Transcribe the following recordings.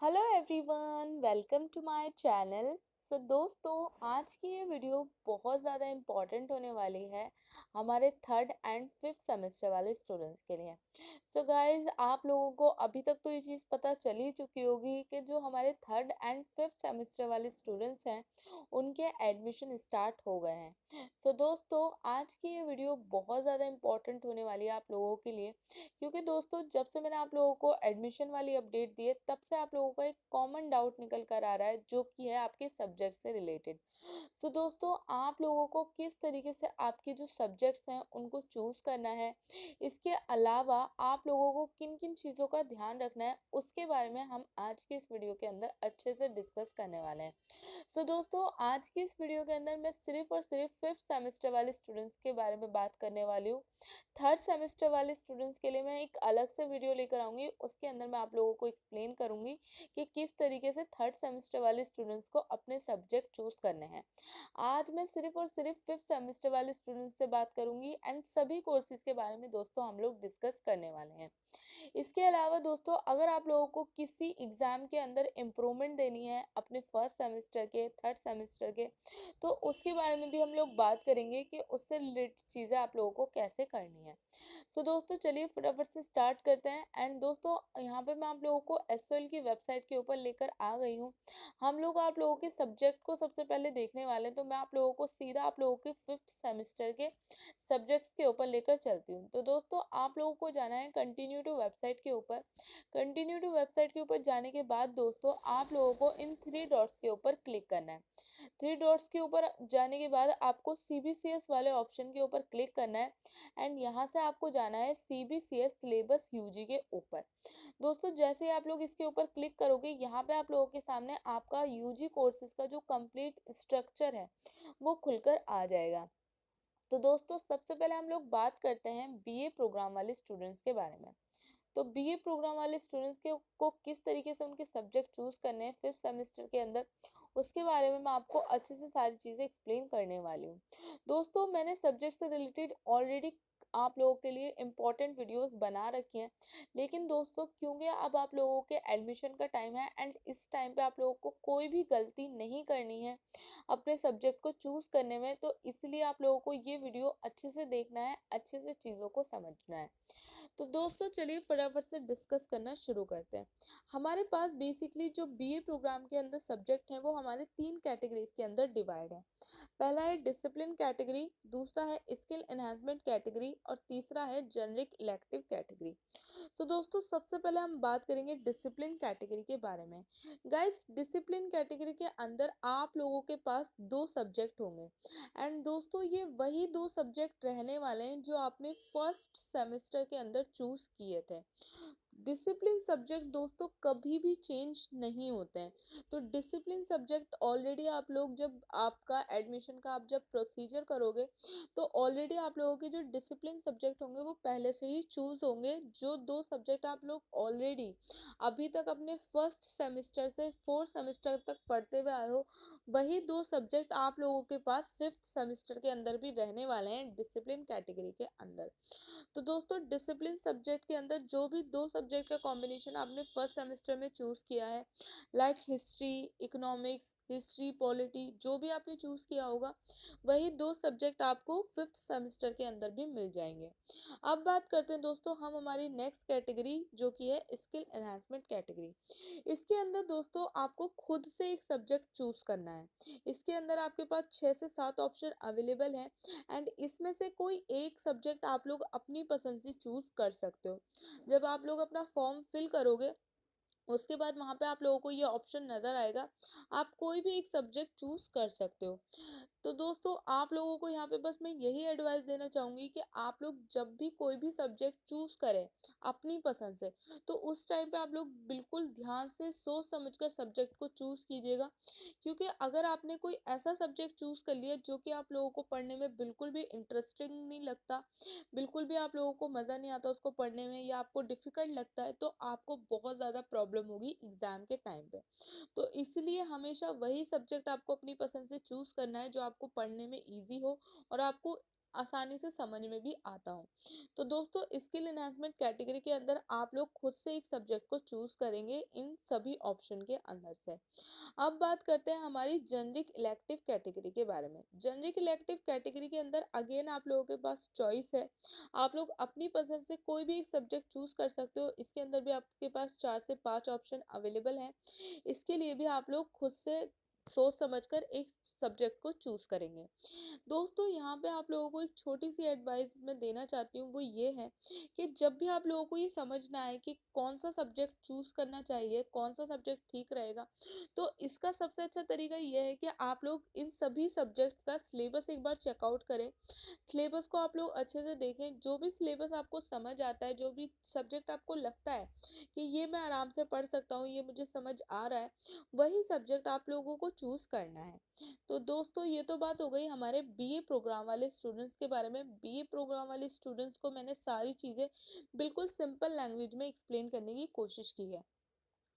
Hello everyone, welcome to my channel. तो दोस्तों, आज की ये वीडियो बहुत ज़्यादा इम्पॉर्टेंट होने वाली है हमारे थर्ड एंड फिफ्थ सेमेस्टर वाले स्टूडेंट्स के लिए। सो गाइस, आप लोगों को अभी तक तो ये चीज़ पता चल ही चुकी होगी कि जो हमारे थर्ड एंड फिफ्थ सेमेस्टर वाले स्टूडेंट्स हैं उनके एडमिशन स्टार्ट हो गए हैं। तो दोस्तों, आज की ये वीडियो बहुत ज़्यादा इम्पॉर्टेंट होने वाली है आप लोगों के लिए, क्योंकि दोस्तों जब से मैंने आप लोगों को एडमिशन वाली अपडेट दी है तब से आप लोगों का एक कॉमन डाउट निकल कर आ रहा है जो कि है आपके सब्जेक्ट से रिलेटेड। तो दोस्तों, आप लोगों को किस तरीके से आपके जो सब्जेक्ट्स हैं उनको चूज करना है, इसके अलावा आप लोगों को किन किन चीज़ों का ध्यान रखना है, उसके बारे में हम आज की इस वीडियो के अंदर अच्छे से डिस्कस करने वाले हैं। तो दोस्तों, आज की इस वीडियो के अंदर मैं सिर्फ और सिर्फ फिफ्थ सेमेस्टर वाले स्टूडेंट्स के बारे में बात करने वाली हूँ। थर्ड सेमेस्टर वाले स्टूडेंट्स के लिए मैं एक अलग से वीडियो लेकर आऊँगी, उसके अंदर मैं आप लोगों को एक्सप्लेन करूँगी कि किस तरीके से थर्ड सेमेस्टर वाले स्टूडेंट्स को अपने सब्जेक्ट चूज करने हैं। आज मैं सिर्फ और सिर्फ फिफ्थ सेमेस्टर वाले स्टूडेंट्स से बात करूँगी एंड सभी कोर्सेज के बारे में दोस्तों हम लोग डिस्कस करने वाले हैं। इसके अलावा दोस्तों, अगर आप लोगों को किसी एग्ज़ाम के अंदर इम्प्रूवमेंट देनी है अपने फर्स्ट सेमेस्टर के, थर्ड सेमेस्टर के, तो उसके बारे में भी हम लोग बात करेंगे कि उससे रिलेटेड चीज़ें आप लोगों को कैसे करनी है। तो दोस्तों चलिए फटाफट से स्टार्ट करते हैं। एंड दोस्तों, यहाँ पे मैं आप लोगों को एसएल की वेबसाइट के ऊपर लेकर आ गई हूँ। हम लोग आप लोगों के सब्जेक्ट को सबसे पहले देखने वाले हैं, तो मैं आप लोगों को सीधा आप लोगों के फिफ्थ सेमेस्टर के सब्जेक्ट्स के ऊपर लेकर चलती हूँ। तो दोस्तों, आप लोगों को जाना है कंटिन्यू टू वेबसाइट के ऊपर। कंटिन्यू टू वेबसाइट के ऊपर जाने के बाद दोस्तों, आप लोगों को इन थ्री डॉट्स के ऊपर क्लिक करना है। थ्री डॉट्स के ऊपर जाने के बाद आपको सीबीसीएस वाले ऑप्शन के ऊपर क्लिक करना है एंड यहाँ से आपको जाना है सीबीसीएस सिलेबस यूजी के ऊपर। दोस्तों, जैसे ही आप लोग इसके ऊपर क्लिक करोगे, यहाँ पे आप लोगों के सामने आपका यूजी कोर्सेज का जो कंप्लीट स्ट्रक्चर है वो खुलकर आ जाएगा। तो दोस्तों, सबसे पहले हम लोग बात करते हैं बीए प्रोग्राम वाले स्टूडेंट्स के बारे में। तो बीए प्रोग्राम वाले स्टूडेंट्स के को किस तरीके से उनके सब्जेक्ट चूज करने हैं फिफ्थ सेमेस्टर के अंदर, उसके बारे में मैं आपको अच्छे से सारी चीज़ें एक्सप्लेन करने वाली हूँ। दोस्तों, मैंने सब्जेक्ट से रिलेटेड ऑलरेडी आप लोगों के लिए इम्पोर्टेंट वीडियोस बना रखी हैं, लेकिन दोस्तों क्योंकि अब आप लोगों के एडमिशन का टाइम है एंड इस टाइम पे आप लोगों को कोई भी गलती नहीं करनी है अपने सब्जेक्ट को चूज करने में, तो इसलिए आप लोगों को ये वीडियो अच्छे से देखना है, अच्छे से चीज़ों को समझना है। तो दोस्तों चलिए फटाफट से डिस्कस करना शुरू करते हैं। हमारे पास बेसिकली जो बीए प्रोग्राम के अंदर सब्जेक्ट हैं वो हमारे तीन कैटेगरीज के अंदर डिवाइड है। पहला है डिसिप्लिन कैटेगरी, दूसरा है स्किल एनहांसमेंट कैटेगरी और तीसरा है जेनरिक इलेक्टिव कैटेगरी। तो दोस्तों, सबसे पहले हम बात करेंगे डिसिप्लिन कैटेगरी के बारे में। गाइस, डिसिप्लिन कैटेगरी के अंदर आप लोगों के पास दो सब्जेक्ट होंगे एंड दोस्तों ये वही दो सब्जेक्ट रहने वाले हैं जो आपने फर्स्ट सेमेस्टर के अंदर चूज किए थे। डिसिप्लिन सब्जेक्ट दोस्तों कभी भी चेंज नहीं होते हैं। तो डिसिप्लिन सब्जेक्ट ऑलरेडी आप लोग जब आपका एडमिशन का आप जब प्रोसीजर करोगे, तो ऑलरेडी आप लोगों के जो डिसिप्लिन सब्जेक्ट होंगे वो पहले से ही चूज होंगे। जो दो सब्जेक्ट आप लोग ऑलरेडी अभी तक अपने फर्स्ट सेमेस्टर से फोर्थ सेमेस्टर तक पढ़ते हुए आए हो, वही दो सब्जेक्ट आप लोगों के पास फिफ्थ सेमेस्टर के अंदर भी रहने वाले हैं डिसिप्लिन कैटेगरी के अंदर। तो दोस्तों, डिसिप्लिन सब्जेक्ट के अंदर जो भी दो सब्जेक्ट का कॉम्बिनेशन आपने फर्स्ट सेमेस्टर में चूज किया है, like history, economics, history, polity, जो भी आपने चूज किया होगा, वही दो सब्जेक्ट आपको फिफ्थ सेमेस्टर के अंदर भी मिल जाएंगे। अब बात करते हैं दोस्तों हम हमारी नेक्स्ट कैटेगरी जो कि है स्किल एनहांसमेंट कैटेगरी। इसके अंदर दोस्तों आपको खुद से एक सब्जेक्ट चूज करना है। इसके अंदर आपके पास 6 से 7 ऑप्शन अवेलेबल हैं एंड इसमें से कोई एक सब्जेक्ट आप लोग अपनी पसंद से चूज कर सकते हो। जब आप लोग अपना फॉर्म फिल करोगे, उसके बाद वहाँ पे आप लोगों को ये ऑप्शन नज़र आएगा, आप कोई भी एक सब्जेक्ट चूज कर सकते हो। तो दोस्तों, आप लोगों को यहाँ पे बस मैं यही एडवाइस देना चाहूँगी कि आप लोग जब भी कोई भी सब्जेक्ट चूज करें अपनी पसंद से, तो उस टाइम पे आप लोग बिल्कुल ध्यान से सोच समझकर सब्जेक्ट को चूज कीजिएगा। क्योंकि अगर आपने कोई ऐसा सब्जेक्ट चूज कर लिया जो कि आप लोगों को पढ़ने में बिल्कुल भी इंटरेस्टिंग नहीं लगता, बिल्कुल भी आप लोगों को मज़ा नहीं आता उसको पढ़ने में, या आपको डिफ़िकल्ट लगता है, तो आपको बहुत ज़्यादा प्रॉब्लम होगी एग्ज़ाम के टाइम पे। तो इसलिए हमेशा वही सब्जेक्ट आपको अपनी पसंद से चूज़ करना है जो आपको पढ़ने में ईज़ी हो और आपको आसानी से समझ में भी आता हो। तो दोस्तों स्किल एनहांसमेंट कैटेगरी के अंदर आप लोग खुद से एक सब्जेक्ट को चूज करेंगे इन सभी ऑप्शन के अंदर से। अब बात करते हैं हमारी जेनरिक इलेक्टिव कैटेगरी के बारे में। जेनरिक इलेक्टिव कैटेगरी के अंदर अगेन आप लोगों के पास चॉइस है, आप लोग अपनी पसंद से कोई भी एक सब्जेक्ट चूज कर सकते हो। इसके अंदर भी आपके पास 4 से 5 ऑप्शन अवेलेबल हैं। इसके लिए भी आप लोग खुद से सोच समझकर एक सब्जेक्ट को चूज करेंगे। दोस्तों यहाँ पे आप लोगों को एक छोटी सी एडवाइस मैं देना चाहती हूँ, वो ये है कि जब भी आप लोगों को ये समझना है कि कौन सा सब्जेक्ट चूज करना चाहिए, कौन सा सब्जेक्ट ठीक रहेगा, तो इसका सबसे अच्छा तरीका ये है कि आप लोग इन सभी सब्जेक्ट का सिलेबस एक बार चेकआउट करें। सिलेबस को आप लोग अच्छे से देखें। जो भी सिलेबस आपको समझ आता है, जो भी सब्जेक्ट आपको लगता है कि ये मैं आराम से पढ़ सकता हूँ, ये मुझे समझ आ रहा है, वही सब्जेक्ट आप लोगों को चूज करना है। तो दोस्तों ये तो बात हो गई हमारे बीए प्रोग्राम वाले स्टूडेंट्स के बारे में। बीए प्रोग्राम वाले स्टूडेंट्स को मैंने सारी चीज़ें बिल्कुल सिंपल लैंग्वेज में एक्सप्लेन करने की कोशिश की है।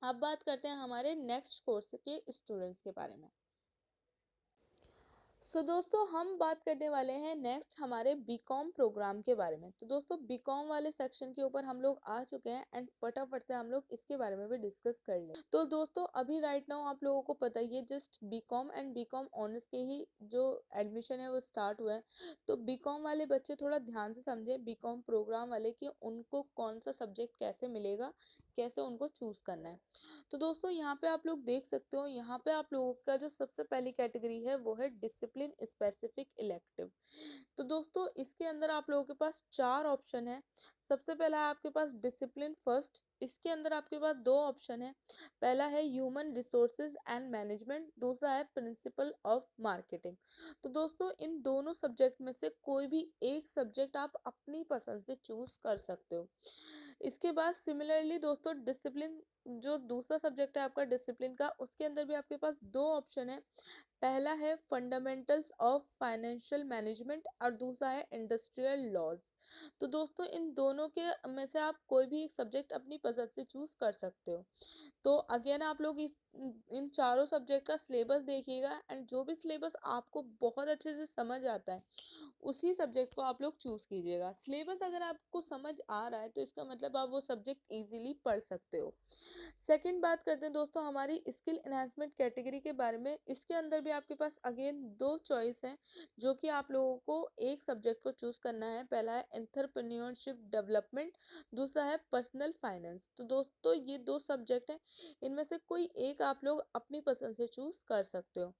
अब बात करते हैं हमारे नेक्स्ट कोर्स के स्टूडेंट्स के बारे में। दोस्तों हम बात करने वाले हैं नेक्स्ट हमारे बीकॉम प्रोग्राम के बारे में। तो दोस्तों बीकॉम वाले सेक्शन के ऊपर हम लोग आ चुके हैं एंड फटाफट से हम लोग इसके बारे में भी डिस्कस कर लें। तो दोस्तों अभी राइट नाउ आप लोगों को पता ही है just BCom and BCom honours के ही जो एडमिशन है वो स्टार्ट हुआ है। तो बीकॉम वाले बच्चे थोड़ा ध्यान से समझें, बीकॉम प्रोग्राम वाले, कि उनको कौन सा सब्जेक्ट कैसे मिलेगा, कैसे उनको चूज करना है। तो दोस्तों यहाँ पे आप लोग देख सकते हो, यहाँ पे आप लोगों का जो सबसे पहली कैटेगरी है वो है डिसिप्लिन स्पेसिफिक इलेक्टिव। तो दोस्तों इसके अंदर आप लोगों के पास 4 ऑप्शन है। सबसे पहला है आपके पास डिसिप्लिन फर्स्ट। इसके अंदर आपके पास 2 ऑप्शन है। पहला है ह्यूमन रिसोर्सेज एंड मैनेजमेंट, दूसरा है प्रिंसिपल ऑफ मार्केटिंग। तो दोस्तों इन दोनों सब्जेक्ट में से कोई भी एक सब्जेक्ट आप अपनी पसंद से चूज कर सकते हो। इसके बाद सिमिलरली दोस्तों डिसिप्लिन जो दूसरा सब्जेक्ट है आपका डिसिप्लिन का, उसके अंदर भी आपके पास 2 ऑप्शन है। पहला है फंडामेंटल्स ऑफ फाइनेंशियल मैनेजमेंट और दूसरा है इंडस्ट्रियल लॉज। तो दोस्तों इन दोनों के में से आप कोई भी एक सब्जेक्ट अपनी पसंद से चूज कर सकते हो। तो अगेन आप लोग इन चारों सब्जेक्ट का सिलेबस देखिएगा एंड जो भी सिलेबस आपको बहुत अच्छे से समझ आता है उसी सब्जेक्ट को आप लोग चूज कीजिएगा। सिलेबस अगर आपको समझ आ रहा है तो इसका मतलब आप वो सब्जेक्ट इजीली पढ़ सकते हो। सेकंड बात करते हैं दोस्तों हमारी स्किल एनहांसमेंट कैटेगरी के बारे में। इसके अंदर भी आपके पास अगेन 2 चॉइस हैं जो कि आप लोगों को एक सब्जेक्ट को चूज करना है। पहला है एंटरप्रेन्योरशिप डेवलपमेंट, दूसरा है पर्सनल फाइनेंस। तो दोस्तों ये 2 सब्जेक्ट हैं, इनमें से कोई एक आप लोग अपनी पसंद से चूज कर सकते हो।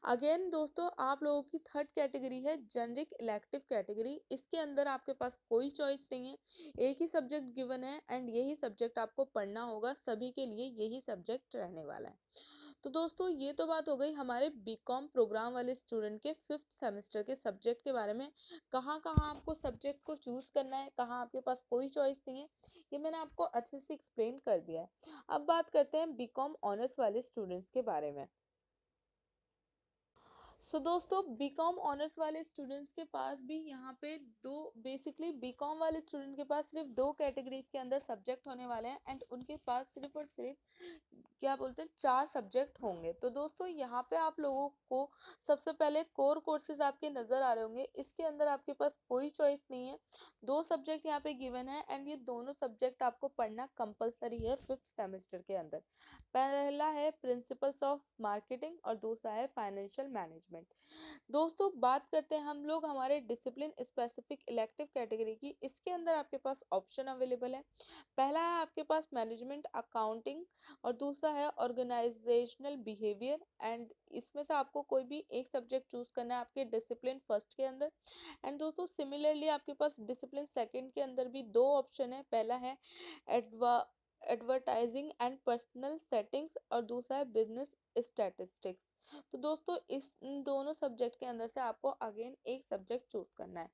अगेन दोस्तों आप लोगों की थर्ड कैटेगरी है जेनरिक इलेक्टिव कैटेगरी। इसके अंदर आपके पास कोई चॉइस नहीं है, एक ही सब्जेक्ट गिवन है एंड यही सब्जेक्ट आपको पढ़ना होगा, सभी के लिए यही सब्जेक्ट रहने वाला है। तो दोस्तों ये तो बात हो गई हमारे बीकॉम प्रोग्राम वाले स्टूडेंट के 5th सेमेस्टर के सब्जेक्ट के बारे में। कहाँ कहाँ आपको सब्जेक्ट को चूज करना है, कहाँ आपके पास कोई चॉइस नहीं है, ये मैंने आपको अच्छे से एक्सप्लेन कर दिया है। अब बात करते हैं बीकॉम ऑनर्स वाले स्टूडेंट्स के बारे में। दोस्तों बीकॉम ऑनर्स वाले स्टूडेंट्स के पास भी यहाँ पे बेसिकली बीकॉम वाले स्टूडेंट के पास सिर्फ 2 कैटेगरीज के अंदर सब्जेक्ट होने वाले हैं एंड उनके पास सिर्फ और सिर्फ क्या बोलते हैं 4 सब्जेक्ट होंगे। तो दोस्तों यहाँ पे आप लोगों को सबसे पहले कोर कोर्सेज आपके नज़र आ रहे होंगे। इसके अंदर आपके पास कोई चॉइस नहीं है, 2 सब्जेक्ट यहाँ पे गिवन है एंड ये दोनों सब्जेक्ट आपको पढ़ना कंपलसरी है 5th सेमेस्टर के अंदर। पहला है प्रिंसिपल्स ऑफ मार्केटिंग और दूसरा है फाइनेंशियल मैनेजमेंट। दोस्तों बात करते हैं हम लोग हमारे डिसिप्लिन स्पेसिफिक इलेक्टिव कैटेगरी की। इसके अंदर आपके पास ऑप्शन अवेलेबल है। पहला है आपके पास मैनेजमेंट अकाउंटिंग और दूसरा है ऑर्गेनाइजेशनल बिहेवियर एंड इसमें से आपको कोई भी एक सब्जेक्ट चूज करना है आपके डिसिप्लिन फर्स्ट के अंदर। एंड दोस्तों सिमिलरली आपके पास डिसिप्लिन सेकंड के अंदर भी 2 ऑप्शन है। पहला है एडवर्टाइजिंग एंड पर्सनल सेटिंग्स और दूसरा है बिजनेस स्टैटिस्टिक्स। तो दोस्तों इन दोनों सब्जेक्ट के अंदर से आपको अगेन एक सब्जेक्ट चूज करना है।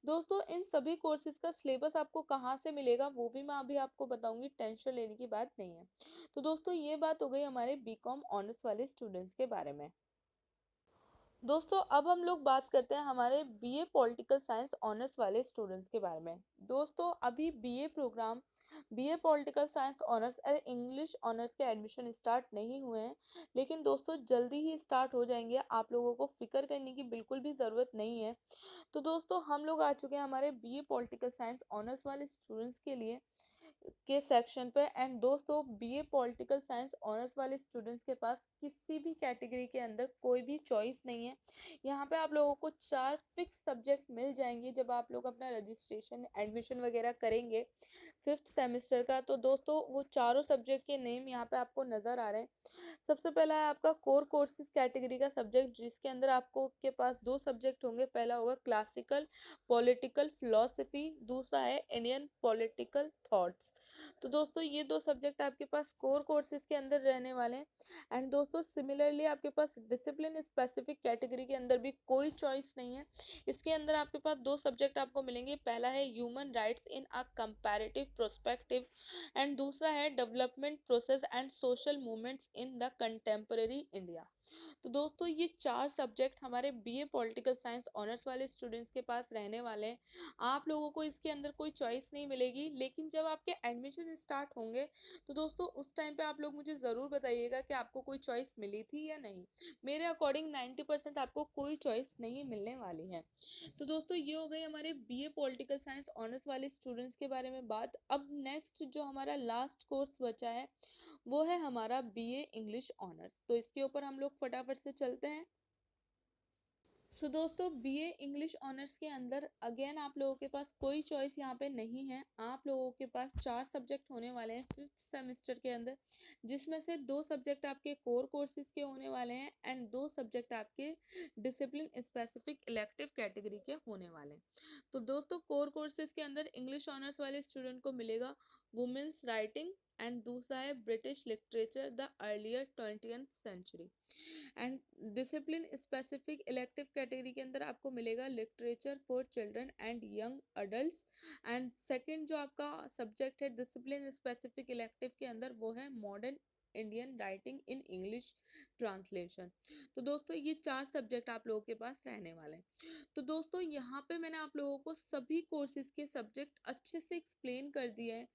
दोस्तों इन सभी कोर्सेज का सिलेबस आपको कहाँ से मिलेगा वो भी मैं अभी आपको बताऊंगी, टेंशन लेने की बात नहीं है। तो दोस्तों ये बात हो गई हमारे बीकॉम ऑनर्स वाले स्टूडेंट्स के बारे में। दोस्तों अब हम लोग बात करते हैं हमारे बीए पॉलिटिकल साइंस ऑनर्स वाले स्टूडेंट्स के बारे में। दोस्तों अभी BA program BA political science honours और इंग्लिश ऑनर्स के एडमिशन स्टार्ट नहीं हुए हैं, लेकिन दोस्तों जल्दी ही स्टार्ट हो जाएंगे, आप लोगों को फिक्र करने की बिल्कुल भी ज़रूरत नहीं है। तो दोस्तों हम लोग आ चुके हैं हमारे बीए पॉलिटिकल साइंस ऑनर्स वाले स्टूडेंट्स के लिए के सेक्शन पे। एंड दोस्तों बीए पॉलिटिकल साइंस ऑनर्स वाले स्टूडेंट्स के पास किसी भी कैटेगरी के अंदर कोई भी चॉइस नहीं है। यहाँ पे आप लोगों को 4 फिक्स सब्जेक्ट मिल जाएंगे जब आप लोग अपना रजिस्ट्रेशन एडमिशन वगैरह करेंगे 5th सेमेस्टर का। तो दोस्तों वो चारों सब्जेक्ट के नेम यहाँ पे आपको नज़र आ रहे हैं। सबसे पहला है आपका कोर कोर्सेज कैटेगरी का सब्जेक्ट, जिसके अंदर आपको के पास 2 सब्जेक्ट होंगे। पहला होगा क्लासिकल पॉलिटिकल फिलोसफी, दूसरा है इंडियन पॉलिटिकल थॉट्स। तो दोस्तों ये 2 सब्जेक्ट आपके पास कोर कोर्सेज के अंदर रहने वाले हैं। एंड दोस्तों सिमिलरली आपके पास डिसिप्लिन स्पेसिफिक कैटेगरी के अंदर भी कोई चॉइस नहीं है। इसके अंदर आपके पास 2 सब्जेक्ट आपको मिलेंगे। पहला है human rights in a comparative prospective and दूसरा है development process and social movements in the contemporary India. तो दोस्तों ये 4 सब्जेक्ट हमारे बीए पॉलिटिकल साइंस ऑनर्स वाले स्टूडेंट्स के पास रहने वाले हैं। आप लोगों को इसके अंदर कोई चॉइस नहीं मिलेगी, लेकिन जब आपके एडमिशन स्टार्ट होंगे तो दोस्तों उस टाइम पे आप लोग मुझे ज़रूर बताइएगा कि आपको कोई चॉइस मिली थी या नहीं। मेरे अकॉर्डिंग 90% आपको कोई चॉइस नहीं मिलने वाली है। तो दोस्तों ये हो गई हमारे बीए पॉलिटिकल साइंस ऑनर्स वाले स्टूडेंट्स के बारे में बात। अब नेक्स्ट जो हमारा लास्ट कोर्स बचा है वो है हमारा बीए इंग्लिश ऑनर्स। तो इसके ऊपर हम लोग फटाफट से चलते हैं। सो दोस्तों बीए इंग्लिश ऑनर्स के अंदर अगेन आप लोगों के पास कोई चॉइस यहाँ पे नहीं है। आप लोगों के पास 4 सब्जेक्ट होने वाले हैं 5th सेमेस्टर के अंदर, जिसमें से 2 सब्जेक्ट आपके कोर कोर्सेज के होने वाले हैं एंड 2 सब्जेक्ट आपके डिसिप्लिन स्पेसिफिक इलेक्टिव कैटेगरी के होने वाले हैं। तो दोस्तों कोर कोर्सेज के अंदर इंग्लिश ऑनर्स वाले स्टूडेंट को मिलेगा वुमेन्स राइटिंग एंड दूसरा है British literature the earlier 20th century. And discipline specific elective category के अंदर आपको मिलेगा literature for children and young adults. And second जो आपका सब्जेक्ट है डिसिप्लिन स्पेसिफिक इलेक्टिव के अंदर वो है modern Indian writing in English translation. तो दोस्तों ये 4 सब्जेक्ट आप लोगों के पास रहने वाले हैं। तो दोस्तों यहाँ पे मैंने आप लोगों को सभी कोर्सेज के सब्जेक्ट अच्छे से एक्सप्लेन कर दिया है।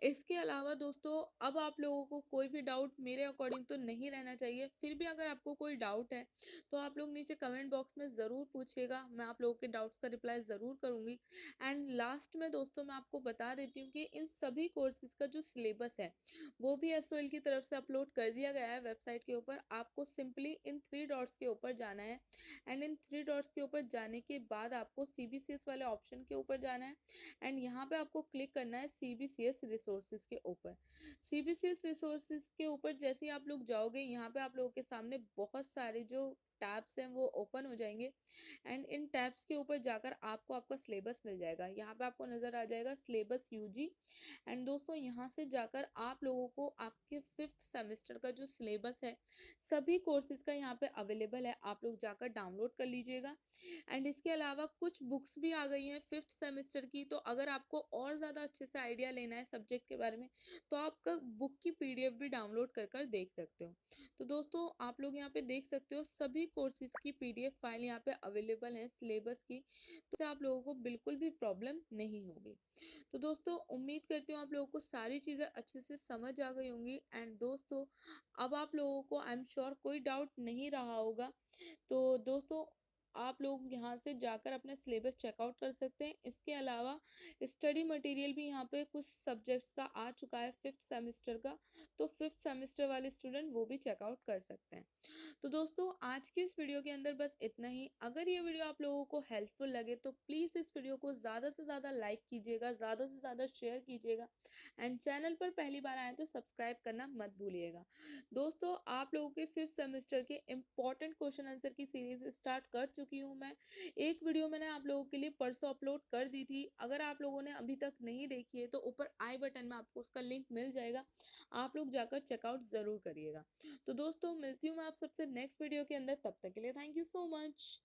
इसके अलावा दोस्तों अब आप लोगों को कोई भी डाउट मेरे अकॉर्डिंग तो नहीं रहना चाहिए। फिर भी अगर आपको कोई डाउट है तो आप लोग नीचे कमेंट बॉक्स में ज़रूर पूछिएगा, मैं आप लोगों के डाउट्स का रिप्लाई ज़रूर करूँगी। एंड लास्ट में दोस्तों मैं आपको बता देती हूँ कि इन सभी कोर्सेज का जो सिलेबस है वो भी एसओएल की तरफ से अपलोड कर दिया गया है वेबसाइट के ऊपर। आपको सिंपली इन 3 डॉट्स के ऊपर जाना है एंड इन 3 डॉट्स के ऊपर जाने के बाद आपको सीबीसीएस वाले ऑप्शन के ऊपर जाना है एंड यहाँ पे आपको क्लिक करना है सीबीसीएस रिसोर्सेज के ऊपर। सीबीसीएस रिसोर्सेज के ऊपर जैसे ही आप लोग जाओगे यहाँ पे आप लोगों के सामने बहुत सारे जो टैब्स हैं वो ओपन हो जाएंगे एंड इन टैब्स के ऊपर जाकर आपको आपका सिलेबस मिल जाएगा। यहाँ पे आपको नज़र आ जाएगा सिलेबस यूजी। एंड दोस्तों यहाँ से जाकर आप लोगों को आपके 5th सेमेस्टर का जो सिलेबस है सभी कोर्सेज का यहाँ पे अवेलेबल है, आप लोग जाकर डाउनलोड कर लीजिएगा। एंड इसके अलावा कुछ बुक्स भी आ गई हैं 5th सेमेस्टर की, तो अगर आपको और ज़्यादा अच्छे से आइडिया लेना है सब्जेक्ट के बारे में तो आपका बुक की पीडीएफ भी डाउनलोड कर देख सकते हो। तो दोस्तों आप लोग यहाँ पे देख सकते हो सभी कोर्सेज की पीडीएफ फाइल यहाँ पे अवेलेबल है सिलेबस की, तो आप लोगों को बिल्कुल भी प्रॉब्लम नहीं होगी। तो दोस्तों उम्मीद करती हूँ आप लोगों को सारी चीज़ें अच्छे से समझ आ गई होंगी। एंड दोस्तों अब आप लोगों को आई एम श्योर कोई डाउट नहीं रहा होगा। तो दोस्तों आप लोग यहाँ से जाकर अपना सिलेबस चेकआउट कर सकते हैं। इसके अलावा स्टडी मटेरियल भी यहाँ पे कुछ सब्जेक्ट्स का आ चुका है 5th सेमेस्टर का, तो 5th सेमेस्टर वाले स्टूडेंट वो भी चेकआउट कर सकते हैं। तो दोस्तों आज की इस वीडियो के अंदर बस इतना ही। अगर ये वीडियो आप लोगों को हेल्पफुल लगे तो प्लीज़ इस वीडियो को ज़्यादा से ज़्यादा लाइक कीजिएगा, ज़्यादा से ज़्यादा शेयर कीजिएगा एंड चैनल पर पहली बार आए तो सब्सक्राइब करना मत भूलिएगा। दोस्तों आप लोगों के 5th सेमेस्टर के इम्पॉर्टेंट क्वेश्चन आंसर की सीरीज स्टार्ट कर चुकी हूँ मैं। एक वीडियो मैंने आप लोगों के लिए परसों अपलोड कर दी थी, अगर आप लोगों ने अभी तक नहीं देखी है तो ऊपर आई बटन में आपको उसका लिंक मिल जाएगा, आप लोग जाकर चेकआउट ज़रूर करिएगा। तो दोस्तों मिलती हूँ मैं आप सबसे नेक्स्ट वीडियो के अंदर, तब तक के लिए थैंक यू सो मच।